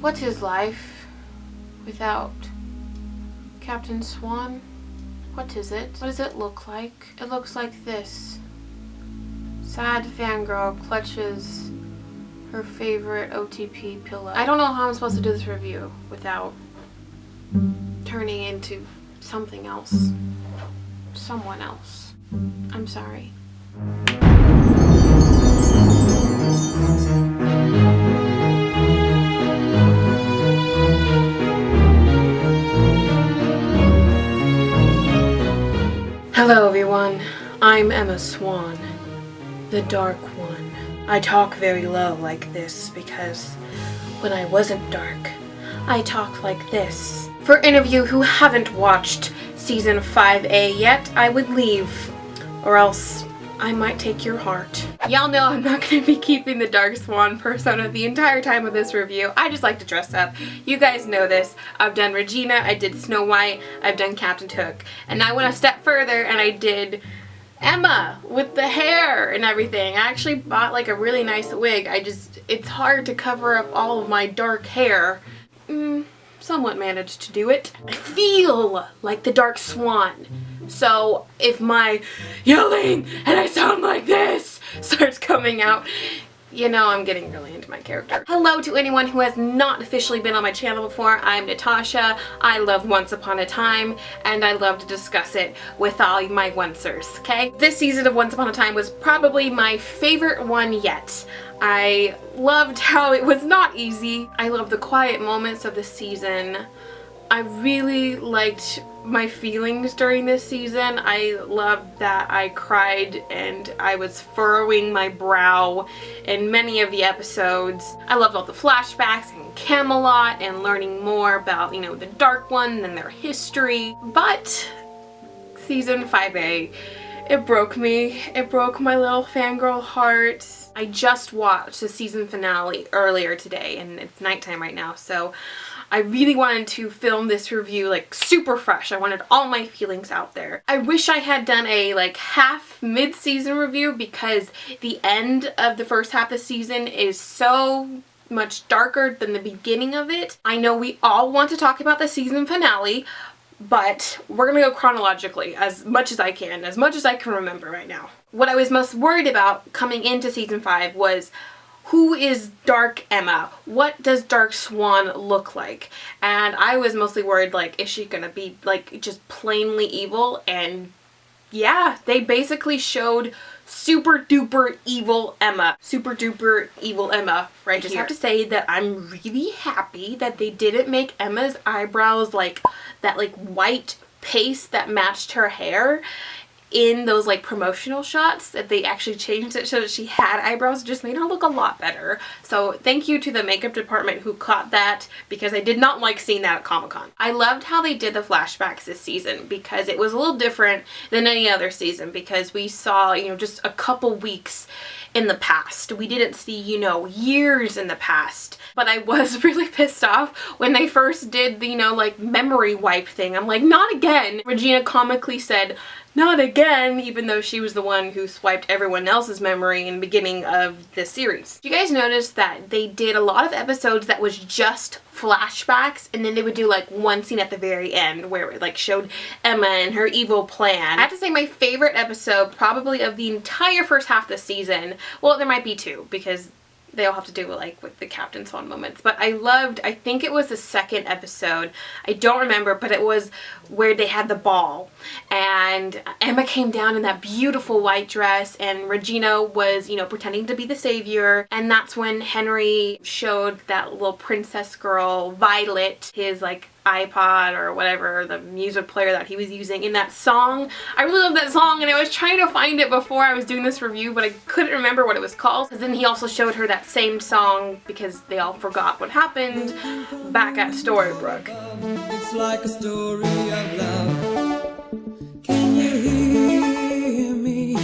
What is life without Captain Swan? What is it? What does it look like? It looks like this. Sad fangirl clutches her favorite OTP pillow. I don't know how I'm supposed to do this review without turning into something else. Someone else. I'm sorry. Hello everyone, I'm Emma Swan, the Dark One. I talk very low like this because when I wasn't dark, I talked like this. For any of you who haven't watched Season 5A yet, I would leave, or else I might take your heart. Y'all know I'm not going to be keeping the Dark Swan persona the entire time of this review. I just like to dress up. You guys know this. I've done Regina, I did Snow White, I've done Captain Hook. And I went a step further and I did Emma with the hair and everything. I actually bought like a really nice wig. It's hard to cover up all of my dark hair. Somewhat managed to do it. I feel like the Dark Swan. So if my yelling and I sound like this starts coming out, you know I'm getting really into my character. Hello to anyone who has not officially been on my channel before. I'm Natasha. I love Once Upon a Time and I love to discuss it with all my oncers, okay? This season of Once Upon a Time was probably my favorite one yet. I loved how it was not easy. I loved the quiet moments of the season. I really liked my feelings during this season. I loved that I cried and I was furrowing my brow in many of the episodes. I loved all the flashbacks and Camelot and learning more about, you know, the Dark One and their history. But Season 5A, it broke me. It broke my little fangirl heart. I just watched the season finale earlier today and it's nighttime right now, so I really wanted to film this review like super fresh. I wanted all my feelings out there. I wish I had done a like half mid-season review because the end of the first half of the season is so much darker than the beginning of it. I know we all want to talk about the season finale, but we're gonna go chronologically as much as I can remember right now. What I was most worried about coming into season 5 was who is Dark Emma? What does Dark Swan look like? And I was mostly worried, like, is she gonna be like just plainly evil? And yeah, they basically showed super duper evil Emma. Super duper evil Emma right here. I just have to say that I'm really happy that they didn't make Emma's eyebrows like that like white paste that matched her hair in those like promotional shots, that they actually changed it so that she had eyebrows. It just made her look a lot better. So thank you to the makeup department who caught that, because I did not like seeing that at Comic-Con. I loved how they did the flashbacks this season because it was a little different than any other season, because we saw, you know, just a couple weeks in the past. We didn't see, you know, years in the past. But I was really pissed off when they first did the, you know, like memory wipe thing. I'm like, not again. Regina comically said, not again, even though she was the one who swiped everyone else's memory in the beginning of the series. You guys notice that they did a lot of episodes that was just flashbacks, and then they would do like one scene at the very end where it like showed Emma and her evil plan. I have to say my favorite episode probably of the entire first half of the season, well, there might be two because they all have to do like with the Captain Swan moments, but I loved, I think it was the second episode, I don't remember, but it was where they had the ball and Emma came down in that beautiful white dress and Regina was, you know, pretending to be the savior, and that's when Henry showed that little princess girl Violet his like iPod or whatever, the music player that he was using in that song. I really love that song, and I was trying to find it before I was doing this review, but I couldn't remember what it was called. Because then he also showed her that same song because they all forgot what happened back at Storybrooke. It's like a story of love. Can you hear me?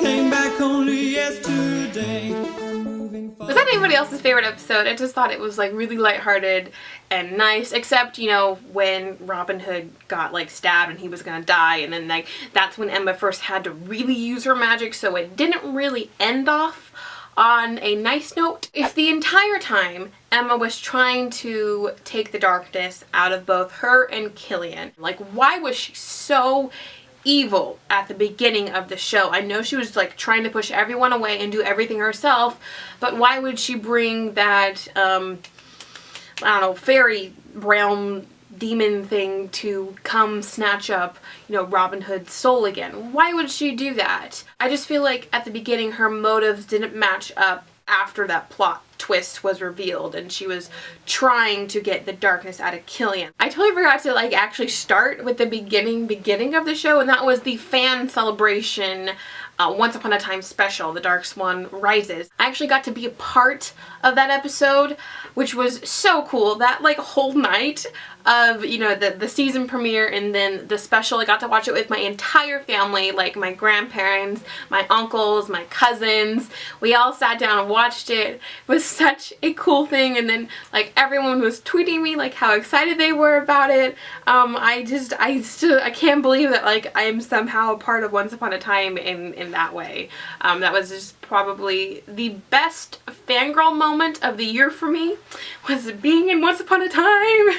Came back only yesterday. Was that anybody else's favorite episode? I just thought it was like really lighthearted and nice, except, you know, when Robin Hood got like stabbed and he was gonna die, and then like that's when Emma first had to really use her magic, so it didn't really end off on a nice note. If the entire time Emma was trying to take the darkness out of both her and Killian, like, why was she so evil at the beginning of the show? I know she was like trying to push everyone away and do everything herself, but why would she bring that, I don't know, fairy realm demon thing to come snatch up, you know, Robin Hood's soul again? Why would she do that? I just feel like at the beginning her motives didn't match up after that plot twist was revealed and she was trying to get the darkness out of Killian. I totally forgot to like actually start with the beginning of the show, and that was the fan celebration Once Upon a Time special, The Dark Swan Rises. I actually got to be a part of that episode, which was so cool. That like whole night of, you know, the season premiere and then the special, I got to watch it with my entire family, like my grandparents, my uncles, my cousins. We all sat down and watched it. It was such a cool thing, and then like everyone was tweeting me like how excited they were about it. I can't believe that like I am somehow a part of Once Upon a Time in that way. That was just probably the best fangirl moment of the year for me, was being in Once Upon a Time.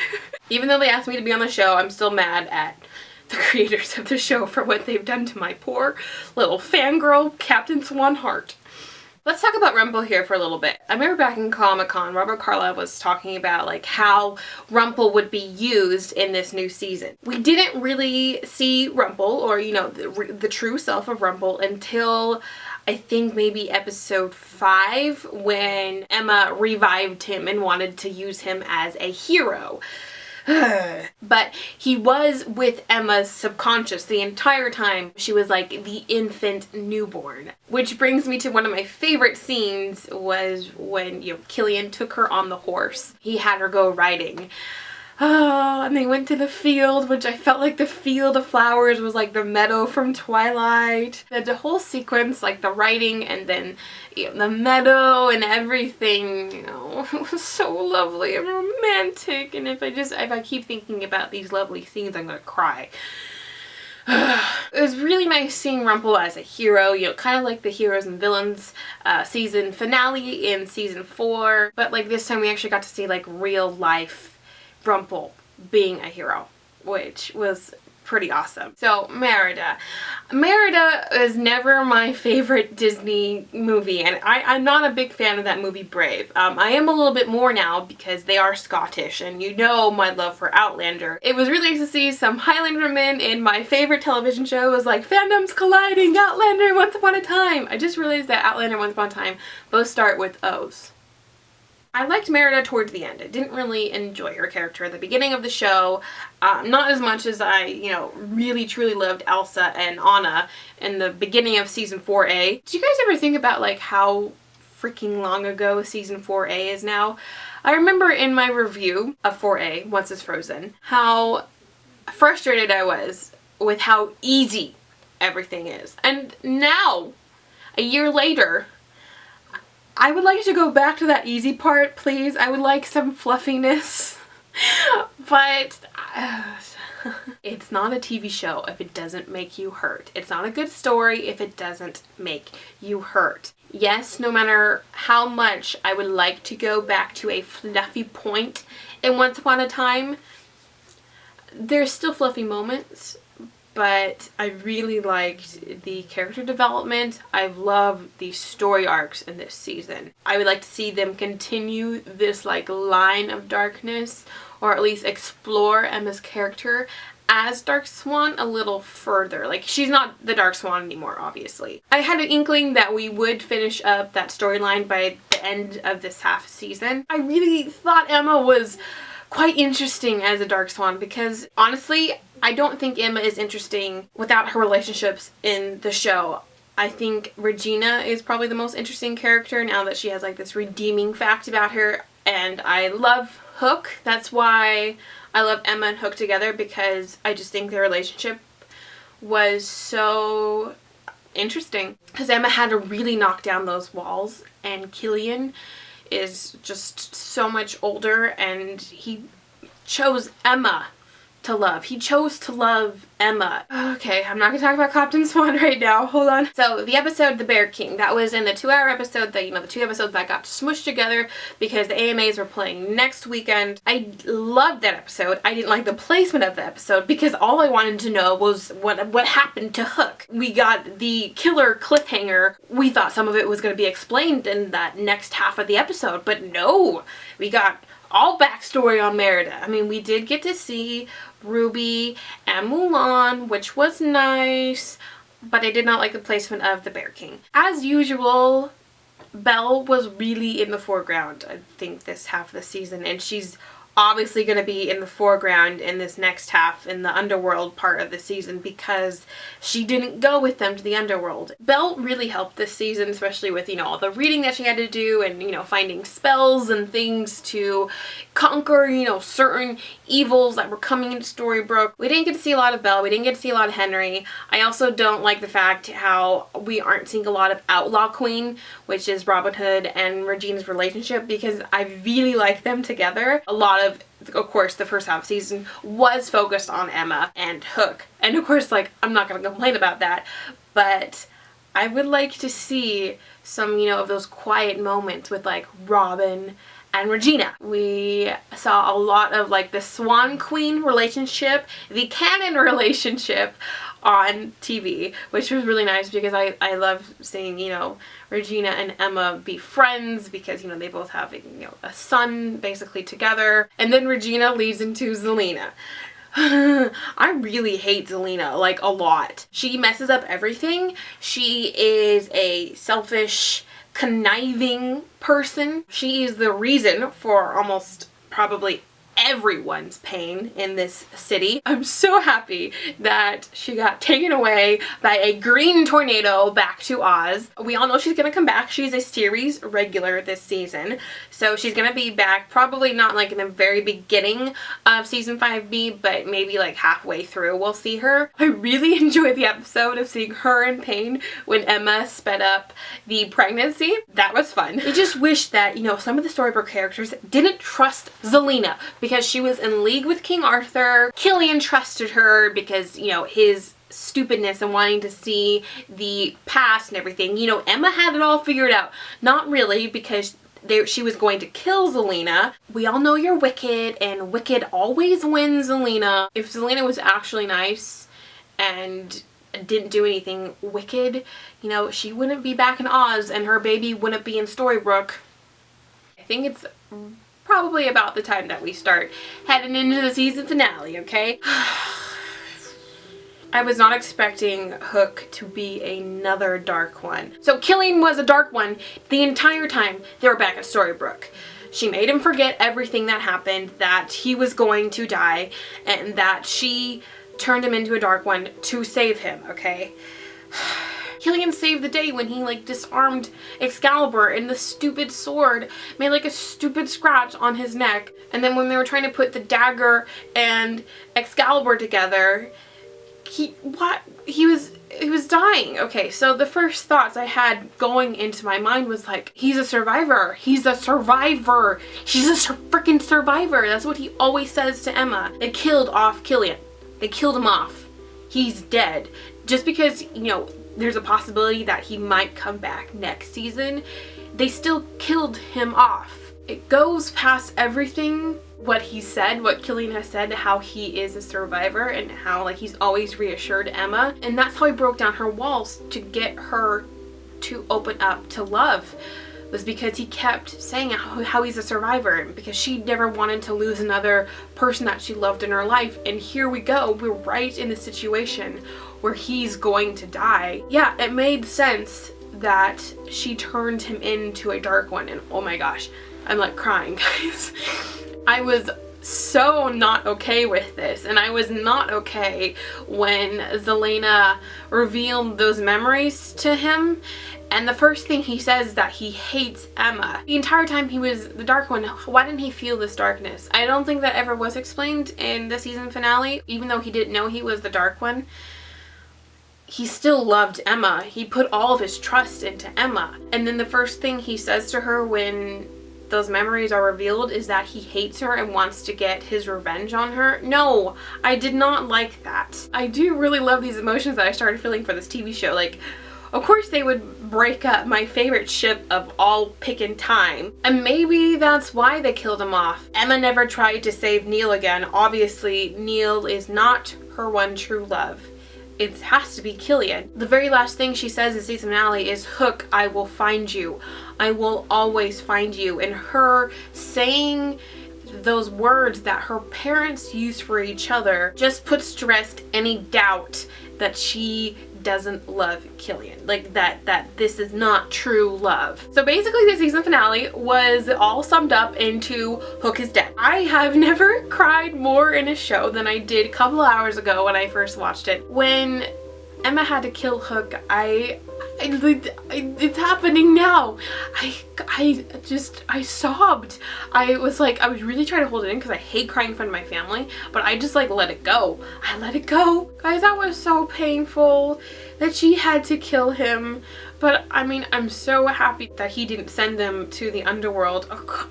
Even though they asked me to be on the show, I'm still mad at the creators of the show for what they've done to my poor little fangirl Captain Swan heart. Let's talk about Rumple here for a little bit. I remember back in Comic-Con, Robert Carlyle was talking about like how Rumple would be used in this new season. We didn't really see Rumple, or you know, the true self of Rumple, until I think maybe episode 5, when Emma revived him and wanted to use him as a hero. But he was with Emma's subconscious the entire time. She was like the infant newborn. Which brings me to one of my favorite scenes, was when, you know, Killian took her on the horse. He had her go riding. Oh, and they went to the field, which I felt like the field of flowers was like the meadow from Twilight. The whole sequence, like the writing and then, you know, the meadow and everything, you know, it was so lovely and romantic. And if I keep thinking about these lovely scenes, I'm gonna cry. It was really nice seeing Rumple as a hero, you know, kind of like the Heroes and Villains season finale in season 4. But like this time we actually got to see like real life Rumple being a hero, which was pretty awesome. So Merida is never my favorite Disney movie, and I'm not a big fan of that movie Brave. I am a little bit more now because they are Scottish, and you know my love for Outlander. It was really nice to see some Highlander men in my favorite television show. It was like fandoms colliding, Outlander and Once Upon a Time. I just realized that Outlander and Once Upon a Time both start with O's. I liked Merida towards the end. I didn't really enjoy her character at the beginning of the show. Not as much as I, you know, really truly loved Elsa and Anna in the beginning of season 4A. Did you guys ever think about like how freaking long ago season 4A is now? I remember in my review of 4A, Once It's Frozen, how frustrated I was with how easy everything is. And now, a year later, I would like to go back to that easy part, please. I would like some fluffiness. But it's not a TV show if it doesn't make you hurt. It's not a good story if it doesn't make you hurt. Yes, no matter how much I would like to go back to a fluffy point in Once Upon a Time, there's still fluffy moments. But I really liked the character development. I love the story arcs in this season. I would like to see them continue this like line of darkness, or at least explore Emma's character as Dark Swan a little further. Like, she's not the Dark Swan anymore, obviously. I had an inkling that we would finish up that storyline by the end of this half season. I really thought Emma was quite interesting as a Dark Swan, because honestly, I don't think Emma is interesting without her relationships in the show. I think Regina is probably the most interesting character now that she has like this redeeming fact about her. And I love Hook. That's why I love Emma and Hook together, because I just think their relationship was so interesting. Because Emma had to really knock down those walls, and Killian is just so much older, and he chose Emma to love. He chose to love Emma. Okay, I'm not gonna talk about Captain Swan right now. Hold on. So the episode The Bear King, that was in the 2-hour episode that, the 2 episodes that got smushed together because the AMAs were playing next weekend. I loved that episode. I didn't like the placement of the episode because all I wanted to know was what happened to Hook. We got the killer cliffhanger. We thought some of it was gonna be explained in that next half of the episode, but no. We got all backstory on Merida. I mean, we did get to see Ruby and Mulan, which was nice, but I did not like the placement of the Bear King. As usual, Belle was really in the foreground, I think, this half of the season, and she's obviously going to be in the foreground in this next half in the Underworld part of the season because she didn't go with them to the Underworld. Belle really helped this season, especially with, all the reading that she had to do and, finding spells and things to conquer, certain evils that were coming into Storybrooke. We didn't get to see a lot of Belle. We didn't get to see a lot of Henry. I also don't like the fact how we aren't seeing a lot of Outlaw Queen, which is Robin Hood and Regina's relationship, because I really like them together. A lot of course, the first half of the season was focused on Emma and Hook. And of course, I'm not going to complain about that, but I would like to see some, of those quiet moments with, Robin and Regina. We saw a lot of, the Swan Queen relationship, the canon relationship on TV, which was really nice because I love seeing, Regina and Emma be friends because, they both have, a son basically together. And then Regina leads into Zelena. I really hate Zelena, a lot. She messes up everything. She is a selfish, conniving person. She is the reason for almost probably everyone's pain in this city. I'm so happy that she got taken away by a green tornado back to Oz. We all know she's gonna come back. She's a series regular this season, so she's gonna be back probably not in the very beginning of season 5B, but maybe halfway through we'll see her. I really enjoyed the episode of seeing her in pain when Emma sped up the pregnancy. That was fun. I just wish that some of the Storybrooke characters didn't trust Zelena because she was in league with King Arthur. Killian trusted her because, his stupidness and wanting to see the past and everything. Emma had it all figured out. Not really, because she was going to kill Zelena. We all know you're wicked, and wicked always wins, Zelena. If Zelena was actually nice and didn't do anything wicked, she wouldn't be back in Oz and her baby wouldn't be in Storybrooke. I think it's probably about the time that we start heading into the season finale, okay? I was not expecting Hook to be another dark one. So Killian was a dark one the entire time they were back at Storybrooke. She made him forget everything that happened, that he was going to die, and that she turned him into a dark one to save him, okay? Killian saved the day when he disarmed Excalibur and the stupid sword made a stupid scratch on his neck. And then when they were trying to put the dagger and Excalibur together, he was dying. Okay, so the first thoughts I had going into my mind was he's a survivor. He's a survivor. She's a freaking survivor. That's what he always says to Emma. They killed off Killian. They killed him off. He's dead. Just because, there's a possibility that he might come back next season, they still killed him off. It goes past everything what he said, what Killian has said, how he is a survivor and how he's always reassured Emma. And that's how he broke down her walls to get her to open up to love, was because he kept saying how he's a survivor, because she never wanted to lose another person that she loved in her life. And here we go, we're right in the situation where he's going to die. Yeah, it made sense that she turned him into a dark one, and oh my gosh, I'm crying, guys. I was so not okay with this, and I was not okay when Zelena revealed those memories to him, and the first thing he says is that he hates Emma. The entire time he was the dark one, why didn't he feel this darkness? I don't think that ever was explained in the season finale, even though he didn't know he was the dark one. He still loved Emma. He put all of his trust into Emma. And then the first thing he says to her when those memories are revealed is that he hates her and wants to get his revenge on her. No, I did not like that. I do really love these emotions that I started feeling for this TV show. Like, of course they would break up my favorite ship of all pickin' time. And maybe that's why they killed him off. Emma never tried to save Neil again. Obviously, Neil is not her one true love. It has to be Killian. The very last thing she says in season finale is, "Hook, I will find you. I will always find you." And her saying those words that her parents used for each other just puts to rest any doubt that she doesn't love Killian. Like that this is not true love. So basically the season finale was all summed up into Hook is dead. I have never cried more in a show than I did a couple hours ago when I first watched it. When Emma had to kill Hook, it's happening now. I sobbed. I was really trying to hold it in because I hate crying in front of my family, but I just let it go. I let it go. Guys, that was so painful that she had to kill him. But I mean, I'm so happy that he didn't send them to the Underworld. Oh God,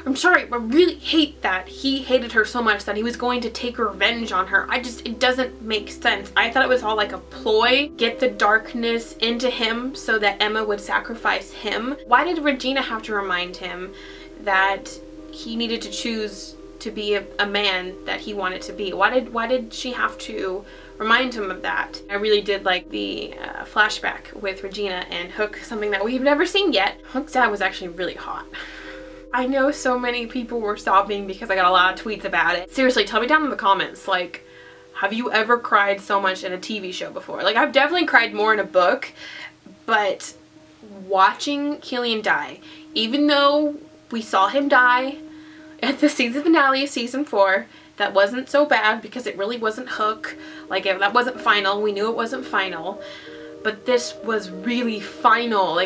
I'm sorry, I really hate that he hated her so much that he was going to take revenge on her. It doesn't make sense. I thought it was all like a ploy, get the darkness into him so that Emma would sacrifice him. Why did Regina have to remind him that he needed to choose to be a man that he wanted to be? Why did she have to remind him of that? I really did like the flashback with Regina and Hook, something that we've never seen yet. Hook's dad was actually really hot. I know so many people were sobbing because I got a lot of tweets about it. Seriously, tell me down in the comments, have you ever cried so much in a TV show before? I've definitely cried more in a book, but watching Killian die, even though we saw him die at the season finale of season 4, that wasn't so bad because it really wasn't Hook. That wasn't final. We knew it wasn't final, but this was really final.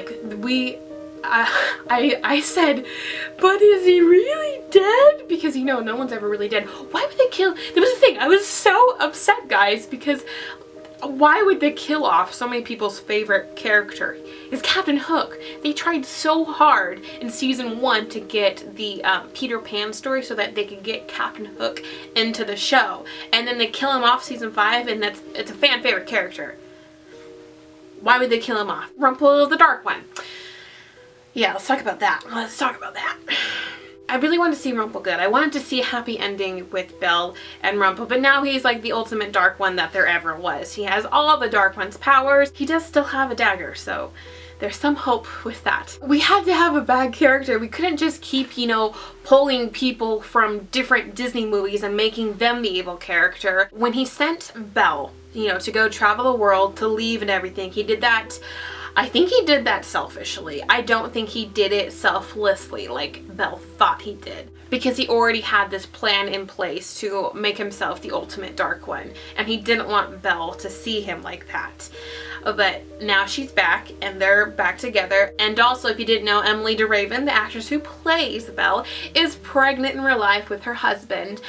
I said, but is he really dead? Because no one's ever really dead. Why would they kill? That was the thing. I was so upset, guys, because why would they kill off so many people's favorite character? Is Captain Hook. They tried so hard in season 1 to get the Peter Pan story so that they could get Captain Hook into the show, and then they kill him off season 5, and it's a fan favorite character. Why would they kill him off? Rumple is the dark one. Yeah, let's talk about that. I really wanted to see Rumple good. I wanted to see a happy ending with Belle and Rumple, but now he's the ultimate dark one that there ever was. He has all the dark one's powers. He does still have a dagger, so there's some hope with that. We had to have a bad character. We couldn't just keep, pulling people from different Disney movies and making them the evil character. When he sent Belle, to go travel the world, to leave and everything, he did that. I think he did that selfishly. I don't think he did it selflessly like Belle thought he did, because he already had this plan in place to make himself the ultimate dark one, and he didn't want Belle to see him like that. But now she's back and they're back together. And also, if you didn't know, Emily DeRaven, the actress who plays Belle, is pregnant in real life with her husband.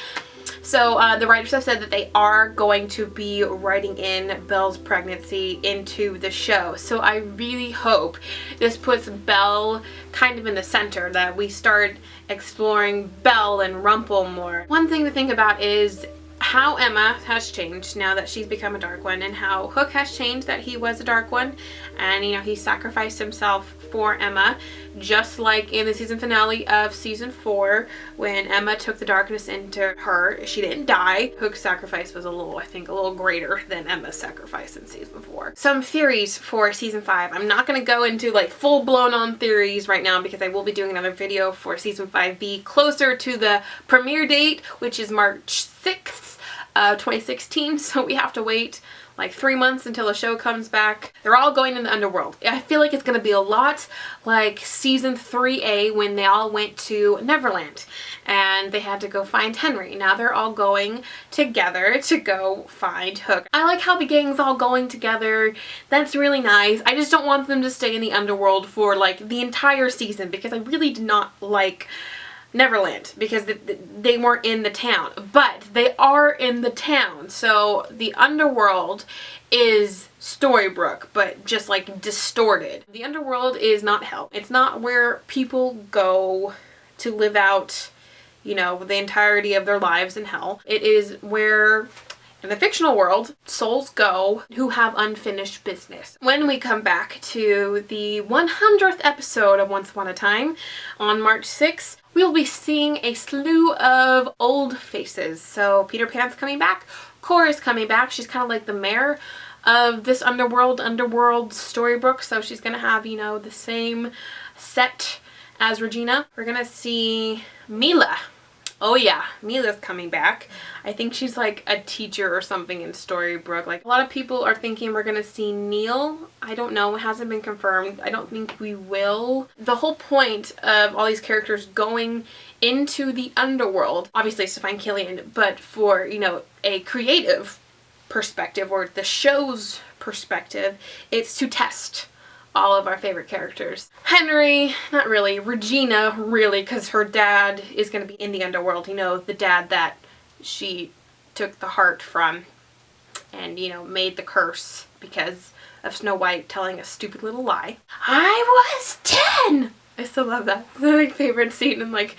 So the writers have said that they are going to be writing in Belle's pregnancy into the show. So I really hope this puts Belle kind of in the center, that we start exploring Belle and Rumple more. One thing to think about is how Emma has changed now that she's become a dark one, and how Hook has changed that he was a dark one, and he sacrificed himself for Emma, just like in the season finale of season 4 when Emma took the darkness into her. She didn't die. Hook's sacrifice was I think a little greater than Emma's sacrifice in season 4. Some theories for season 5. I'm not going to go into full blown on theories right now because I will be doing another video for season 5B closer to the premiere date, which is March 6th. 2016, so we have to wait 3 months until the show comes back. They're all going in the Underworld. I feel like it's going to be a lot like season 3A when they all went to Neverland and they had to go find Henry. Now they're all going together to go find Hook. I like how the gang's all going together. That's really nice. I just don't want them to stay in the Underworld for the entire season, because I really did not like Neverland because they weren't in the town, but they are in the town. So the Underworld is Storybrooke, but just like distorted. The Underworld is not hell. It's not where people go to live out, you know, the entirety of their lives in hell. It is where, in the fictional world, souls go who have unfinished business. When we come back to the 100th episode of Once Upon a Time on March 6th, we'll be seeing a slew of old faces. So Peter Pan's coming back, Cora's coming back. She's kind of like the mayor of this Underworld Storybrooke, so she's gonna have, you know, the same set as Regina. We're gonna see Mila. Oh yeah, Mila's coming back. I think she's like a teacher or something in Storybrooke. Like, a lot of people are thinking we're gonna see Neil. I don't know, it hasn't been confirmed. I don't think we will. The whole point of all these characters going into the Underworld, obviously it's to find Killian, but for, you know, a creative perspective or the show's perspective, it's to test all of our favorite characters. Henry, not really. Regina, really, because her dad is going to be in the Underworld. You know, the dad that she took the heart from and, you know, made the curse because of Snow White telling a stupid little lie. I was 10! I still love that. It's my favorite scene in like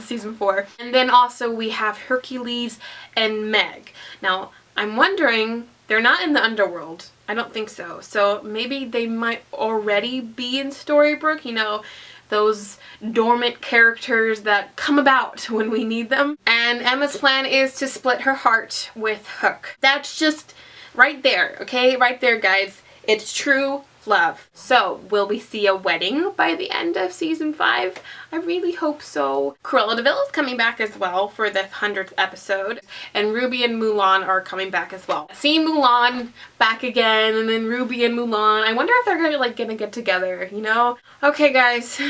season 4. And then also we have Hercules and Meg. Now, I'm wondering, they're not in the Underworld. I don't think so. So maybe they might already be in Storybrooke, you know, those dormant characters that come about when we need them. And Emma's plan is to split her heart with Hook. That's just right there, okay? Right there, guys. It's true love. So, will we see a wedding by the end of season 5? I really hope so. Cruella de Vil is coming back as well for the 100th episode, and Ruby and Mulan are coming back as well. Seeing Mulan back again, and then Ruby and Mulan. I wonder if they're gonna get together, you know? Okay, guys.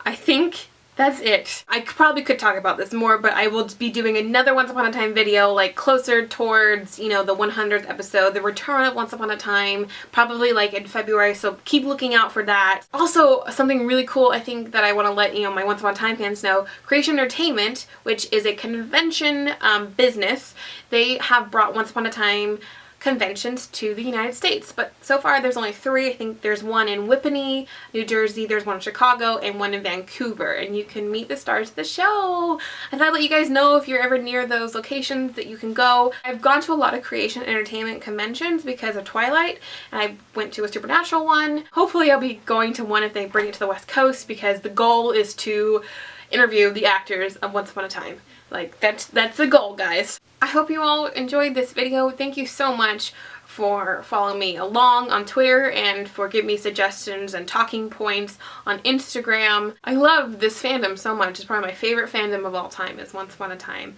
I think that's it. I probably could talk about this more, but I will be doing another Once Upon a Time video, like closer towards, you know, the 100th episode, the return of Once Upon a Time, probably like in February, so keep looking out for that. Also, something really cool I think that I want to let, you know, my Once Upon a Time fans know, Creation Entertainment, which is a convention business, they have brought Once Upon a Time conventions to the United States, but so far there's only 3. I think there's one in Whippany, New Jersey, there's one in Chicago, and one in Vancouver, and you can meet the stars of the show. I thought I'd let you guys know if you're ever near those locations that you can go. I've gone to a lot of Creation Entertainment conventions because of Twilight, and I went to a Supernatural one. Hopefully I'll be going to one if they bring it to the West Coast, because the goal is to interview the actors of Once Upon a Time. Like, that's the goal, guys. I hope you all enjoyed this video. Thank you so much for following me along on Twitter and for giving me suggestions and talking points on Instagram. I love this fandom so much. It's probably my favorite fandom of all time is Once Upon a Time.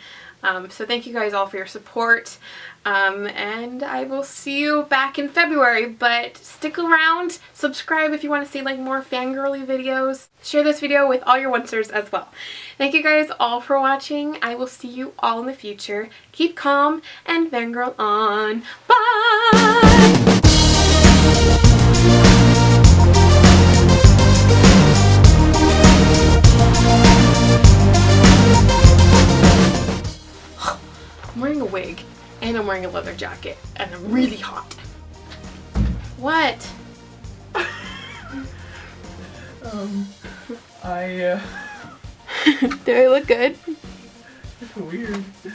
So thank you guys all for your support, and I will see you back in February, but stick around, subscribe if you want to see like more fangirly videos, share this video with all your oncers as well. Thank you guys all for watching. I will see you all in the future. Keep calm and fangirl on. Bye! I'm wearing a wig, and I'm wearing a leather jacket, and I'm really hot. What? Do I look good? That's weird. You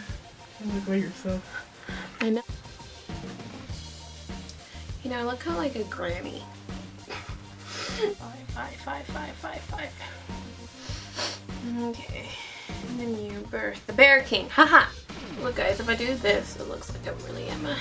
look like yourself. I know. You know, I look kind of like a granny. 5, 5, 5, 5, 5, 5. Okay. And then you birth the Bear King. Haha! Look guys, if I do this, it looks like I'm really Emma.